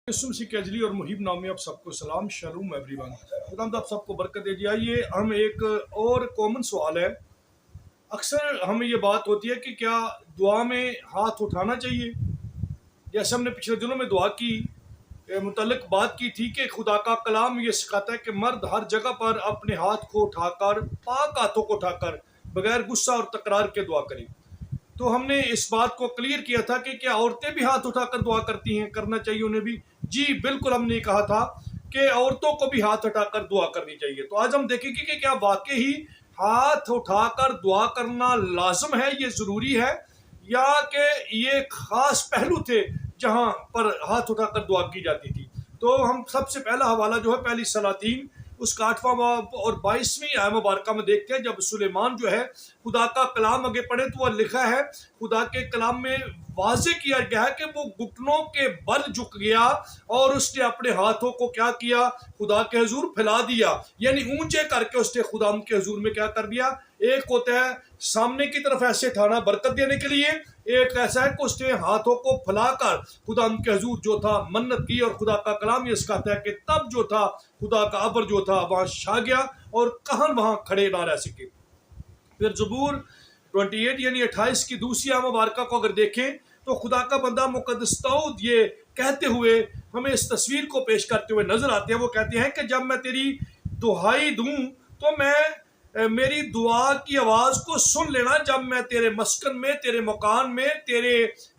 सी कैजली और मुहिब नामी आप सबको सलाम शलूम एवरीवन। खुदा आप सबको बरकत दे दिया। ये हम एक और कॉमन सवाल है। अक्सर हमें ये बात होती है कि क्या दुआ में हाथ उठाना चाहिए। जैसे हमने पिछले दिनों में दुआ की मुतल्लिक बात की थी कि खुदा का कलाम ये सिखाता है कि मर्द हर जगह पर अपने हाथ को उठाकर, पाक हाथों को उठाकर, बगैर गुस्सा और तकरार के दुआ करें। तो हमने इस बात को क्लियर किया था कि क्या औरतें भी हाथ उठाकर दुआ करती हैं, करना चाहिए उन्हें भी। जी बिल्कुल, हमने कहा था कि औरतों को भी हाथ उठाकर दुआ करनी चाहिए। तो आज हम देखेंगे कि क्या वाकई ही हाथ उठाकर दुआ करना लाजम है, ये ज़रूरी है, या कि ये खास पहलू थे जहां पर हाथ उठाकर दुआ की जाती थी। तो हम सबसे पहला हवाला जो है पहली सलातीन उसका 8वां बाब और 22वीं आय मुबारक में देखते हैं। जब सुलेमान जो है खुदा का कलाम आगे पढ़े तो वह लिखा है, खुदा के कलाम में वाजे किया गया है कि वो घुटनों के बल झुक गया और उसने अपने हाथों को क्या किया, खुदा के हुजूर फैला दिया, यानी ऊंचे करके उसने खुदा के हुजूर में क्या कर दिया। एक होता है सामने की तरफ ऐसे ठाना बरकत देने के लिए, एक ऐसा है कि उसने हाथों को फैलाकर खुदा के हुजूर जो था मन्नत की। और खुदा का कलाम ये सिखाता है कि तब जो था खुदा का अबर जो था वहां छा गया और कहन वहां खड़े ना रह सके। फिर ज़बूर 28 यानी 28 की दूसरी आय मुबारक को अगर देखें तो खुदा का बंदा मुकद्दस दाऊद ये कहते हुए हमें इस तस्वीर को पेश करते हुए नजर आते हैं। वो कहते हैं कि जब मैं तेरी दुहाई दूं तो मेरी दुआ की आवाज को सुन लेना। जब मैं तेरे मस्कन में, तेरे मकान में, तेरे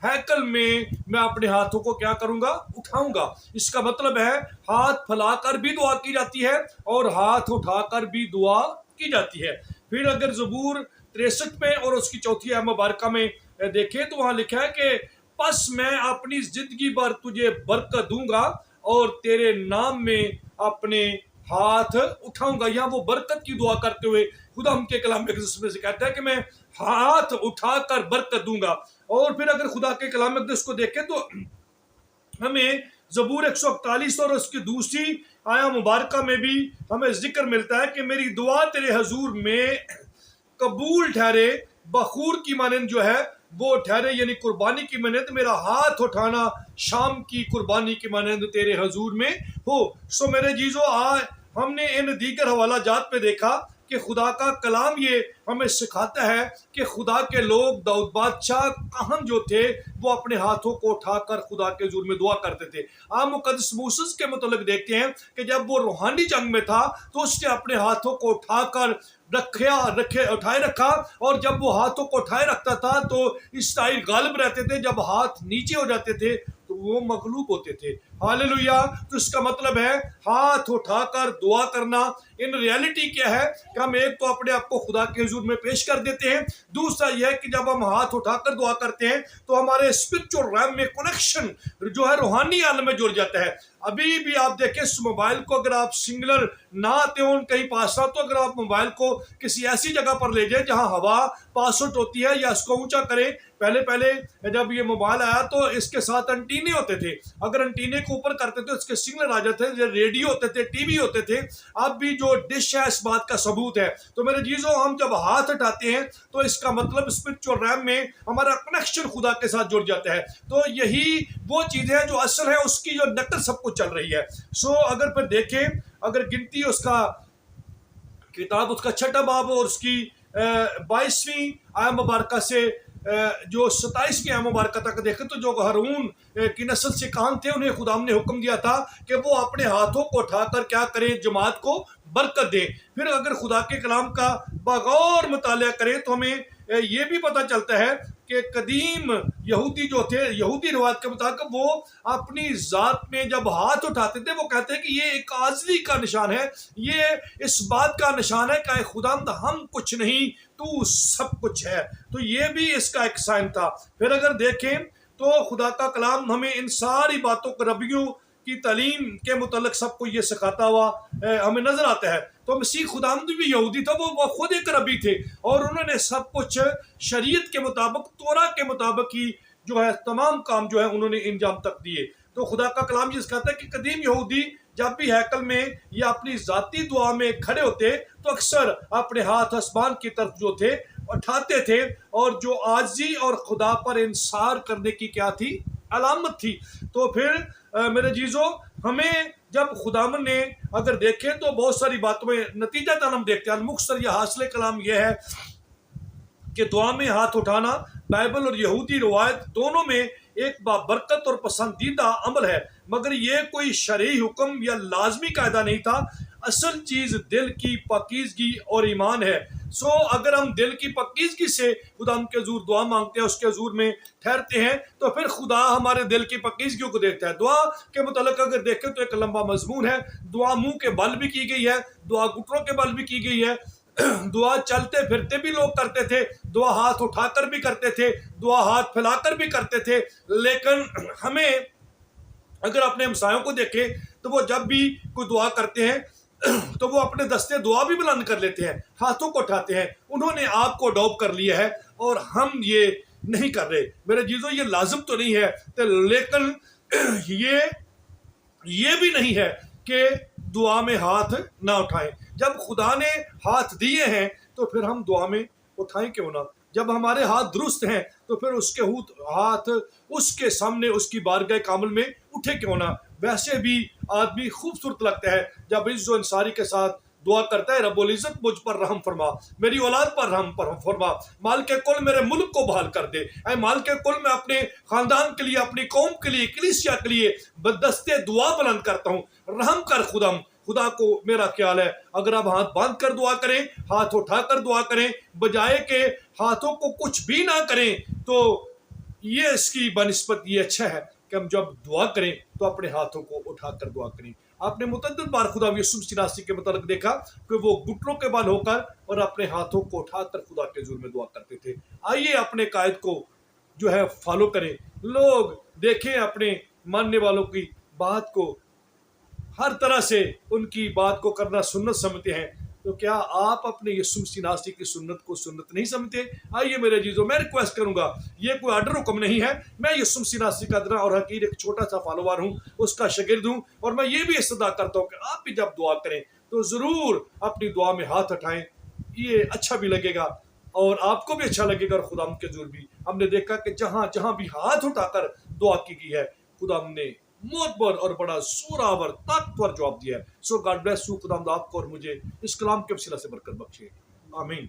हैकल में मैं अपने हाथों को क्या करूंगा, उठाऊंगा। इसका मतलब है हाथ फैलाकर भी दुआ की जाती है और हाथ उठाकर भी दुआ की जाती है। फिर अगर ज़बूर 63 में और उसकी चौथी आय मुबारक में देखें तो वहां लिखा है कि बस मैं अपनी जिंदगी भर तुझे बरकत दूंगा और तेरे नाम में अपने हाथ उठाऊंगा। यहाँ वो बरकत की दुआ करते हुए खुदा उनके कलाम में से कहता है कि मैं हाथ उठाकर बरकत दूंगा। और फिर अगर खुदा के कलाम में को देखें तो हमें ज़बूर 141 और उसकी दूसरी आया मुबारक में भी हमें जिक्र मिलता है कि मेरी दुआ तेरे हजूर में कबूल ठहरे, बखूर की मानंद जो है वो ठहरे, यानी कुर्बानी की मानंद मेरा हाथ उठाना शाम की कुर्बानी की मानंद तेरे हजूर में हो। सो मेरे जीजो, आज हमने इन दीगर हवाला जात पे देखा कि खुदा का कलाम ये हमें सिखाता है कि खुदा के लोग दाऊद बादशाह कहन जो थे वो अपने हाथों को उठाकर खुदा के हुजूर में दुआ करते थे। आप मुकद्दस मूसा के मुतालिक देखते हैं कि जब वो रूहानी जंग में था तो उसने अपने हाथों को उठाकर उठाए रखा, और जब वो हाथों को उठाए रखता था तो इसराइल गालिब रहते थे, जब हाथ नीचे हो जाते थे तो वो मगलूब होते थे। हालेलुया। तो इसका मतलब है हाथ उठाकर दुआ करना। इन रियलिटी क्या है कि हम एक तो अपने आप को खुदा के हुजूर में पेश कर देते हैं, दूसरा यह है कि जब हम हाथ उठाकर दुआ करते हैं तो हमारे स्पिरिचुअल रैम में कनेक्शन जो है रूहानी आलम में जुड़ जाता है। अभी भी आप देखें इस मोबाइल को, अगर आप सिंगलर ना आते हो कहीं पास ना, तो अगर आप मोबाइल को किसी ऐसी जगह पर ले जाए जहां हवा पास आउट होती है या इसको ऊंचा करें। पहले पहले जब ये मोबाइल आया तो इसके साथ एंटीने होते थे, अगर एंटीने को ऊपर करते तो इसके सिग्नल आ जाते थे, रेडियो होते थे, टीवी होते थे। अब भी जो डिश है इस बात का सबूत है। तो मेरे जीजों, हम जब हाथ उठाते हैं तो इसका मतलब स्पिरिचुअल रैम में हमारा कनेक्शन खुदा के साथ जुड़ जाता है। तो यही वो चीज है जो असल है, उसकी जो नकल सब कुछ चल रही है। सो अगर फिर देखें, अगर गिनती उसका किताब उसका 6वां बाब और उसकी 22वीं आय मुबारक से जो 27वीं आय मुबारक तक देखें तो जो हारून की नस्ल से कान थे उन्हें खुदाम ने हुक्म दिया था कि वो अपने हाथों को उठाकर क्या करें, जमात को बरकत दें। फिर अगर खुदा के कलाम का बगौर मुताला करें तो हमें ये भी पता चलता है कि कदीम यहूदी जो थे, यहूदी रिवाज के मुताबिक वो अपनी जात में जब हाथ उठाते थे वो कहते हैं कि ये एक आज़री का निशान है, ये इस बात का निशान है कि खुदावंद हम कुछ नहीं, तू सब कुछ है। तो ये भी इसका एक साइन था। फिर अगर देखें तो खुदा का कलाम हमें इन सारी बातों को, रबियों की तालीम के मुतालिक सबको ये सिखाता हुआ हमें नजर आता है। तो मसीह खुदावंद भी यहूदी था, वो खुद एक रबी थे और उन्होंने सब कुछ शरीयत के मुताबिक, तोरा के मुताबिक ही जो है तमाम काम जो है उन्होंने इंजाम तक दिए। तो खुदा का कलाम ये कहता है कि कदीम यहूदी जब भी हैकल में या अपनी जाती दुआ में खड़े होते तो अक्सर अपने हाथ आसमान की तरफ जो थे उठाते थे, और जो आजी और खुदा पर इंसार करने की क्या थी, अलामत थी। तो फिर मेरे चीज़ों, हमें जब खुदावन ने अगर देखें तो बहुत सारी बातों में नतीजा हम देखते हैं। मुख्तसर यह हासिल कलाम यह है कि दुआ में हाथ उठाना बाइबल और यहूदी रवायत दोनों में एक बाबरकत और पसंदीदा अमल है, मगर यह कोई शरई हुक्म या लाजमी कायदा नहीं था। असल चीज दिल की पाकीज़गी और ईमान है। सो अगर हम दिल की पाकीज़गी से खुदा के हजूर दुआ मांगते हैं, उसके हजूर में ठहरते हैं, तो फिर खुदा हमारे दिल की पाकीज़गी को देखता है। दुआ के मुतालिक अगर देखें तो एक लंबा मजमून है। दुआ मुंह के बल भी की गई है, दुआ घुटनों के बल भी की गई है, दुआ चलते फिरते भी लोग करते थे, दुआ हाथ उठाकर भी करते थे, दुआ हाथ फैलाकर भी करते थे। लेकिन हमें अगर अपने हमसायों को देखें तो वो जब भी कोई दुआ करते हैं तो वो अपने दस्ते दुआ भी बुलंद कर लेते हैं, हाथों को उठाते हैं। उन्होंने आपको अडॉप्ट कर लिया है और हम ये नहीं कर रहे। मेरे चीज़ों, ये लाजिम तो नहीं है तो, लेकिन ये भी नहीं है कि दुआ में हाथ ना उठाएं। जब खुदा ने हाथ दिए हैं तो फिर हम दुआ में उठाएं क्यों ना। जब हमारे हाथ दुरुस्त हैं तो फिर उसके हाथ उसके सामने उसकी बारगाह कामिल में उठे क्यों ना। वैसे भी आदमी खूबसूरत लगता है जब इज्जो इंसारी के साथ दुआ करता है, रब्बुल इज्जत मुझ पर रहम फरमा, मेरी औलाद पर रहम फरमा, माल के कुल मेरे मुल्क को बहाल कर दे। ऐ माल के कुल मैं अपने खानदान के लिए, अपनी कौम के लिए, कलीसिया के लिए बदस्ते दुआ बुलंद करता हूँ। रहम कर खुदा को मेरा ख्याल है अगर आप हाथ बांध कर दुआ करें, हाथ उठाकर दुआ करें, बजाय के हाथों को कुछ भी ना करें, तो ये इसकी बनिस्बत ये अच्छा है कि हम जब दुआ करें तो अपने हाथों को उठाकर दुआ करें। आपने मुतअद्दिद बार खुदा यीशु मसीह के मुतालिक देखा कि वो घुटनों के बल होकर और अपने हाथों को उठाकर खुदा के हुजूर में दुआ करते थे। आइए अपने कायद को जो है फॉलो करें। लोग देखें अपने मानने वालों की बात को, हर तरह से उनकी बात को करना सुन्नत समझते हैं, तो क्या आप अपने यीशु मसीह की सुन्नत को सुन्नत नहीं समझते? आइए मेरे जीजों, मैं रिक्वेस्ट करूंगा, ये कोई ऑर्डर हुक्म नहीं है। मैं यीशु मसीह का अदना और हकीर एक छोटा सा फॉलोवर हूँ, उसका शागिर्द हूँ, और मैं ये भी इस्तदा करता हूँ कि आप भी जब दुआ करें तो जरूर अपनी दुआ में हाथ उठाएं। ये अच्छा भी लगेगा और आपको भी अच्छा लगेगा और खुदा के हुजूर भी। हमने देखा कि जहां जहां भी हाथ उठाकर दुआ की गई है, खुदा ने मोतबर और बड़ा सूरावर ताकतवर जवाब दिया है। सो गॉड ब्लेस यू। खुदा आपको और मुझे इस कलाम के वसीला से बरकत बख्शे। आमीन।